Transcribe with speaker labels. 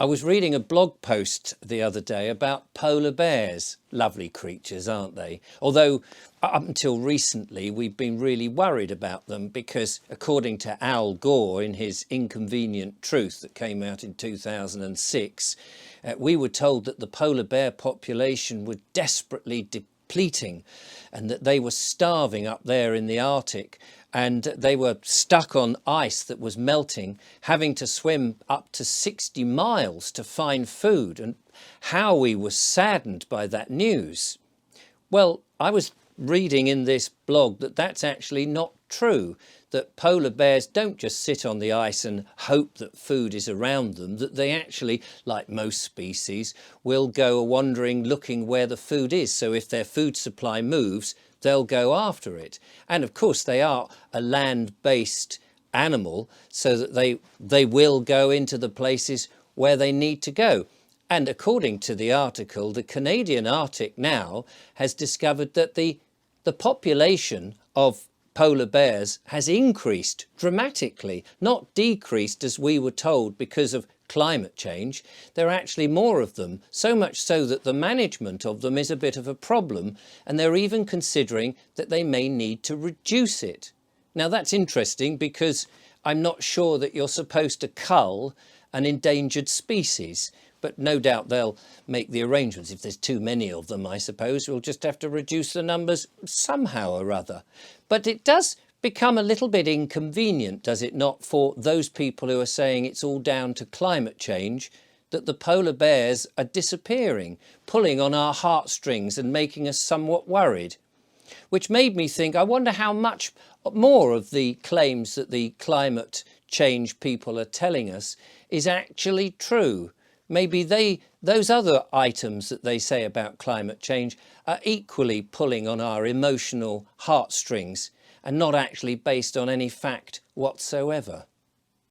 Speaker 1: I was reading a blog post the other day about polar bears. Lovely creatures, aren't they? Although up until recently we've been really worried about them because, according to Al Gore in his Inconvenient Truth that came out in 2006, we were told that the polar bear population were desperately depleting and that they were starving up there in the Arctic, and they were stuck on ice that was melting, having to swim up to 60 miles to find food. And how we were saddened by that news. Well, I was reading in this blog that that's actually not true, that polar bears don't just sit on the ice and hope that food is around them, that they actually, like most species, will go wandering looking where the food is. So if their food supply moves, they'll go after it. And of course they are a land-based animal, so that they will go into the places where they need to go. And according to the article, the Canadian Arctic now has discovered that the population of polar bears has increased dramatically, not decreased as we were told because of climate change. There are actually more of them, so much so that the management of them is a bit of a problem, and they're even considering that they may need to reduce it. Now that's interesting, because I'm not sure that you're supposed to cull an endangered species, but no doubt they'll make the arrangements. If there's too many of them, I suppose we'll just have to reduce the numbers somehow or other. But it does become a little bit inconvenient, does it not, for those people who are saying it's all down to climate change, that the polar bears are disappearing, pulling on our heartstrings and making us somewhat worried. Which made me think, I wonder how much more of the claims that the climate change people are telling us is actually true. Maybe those other items that they say about climate change are equally pulling on our emotional heartstrings and not actually based on any fact whatsoever.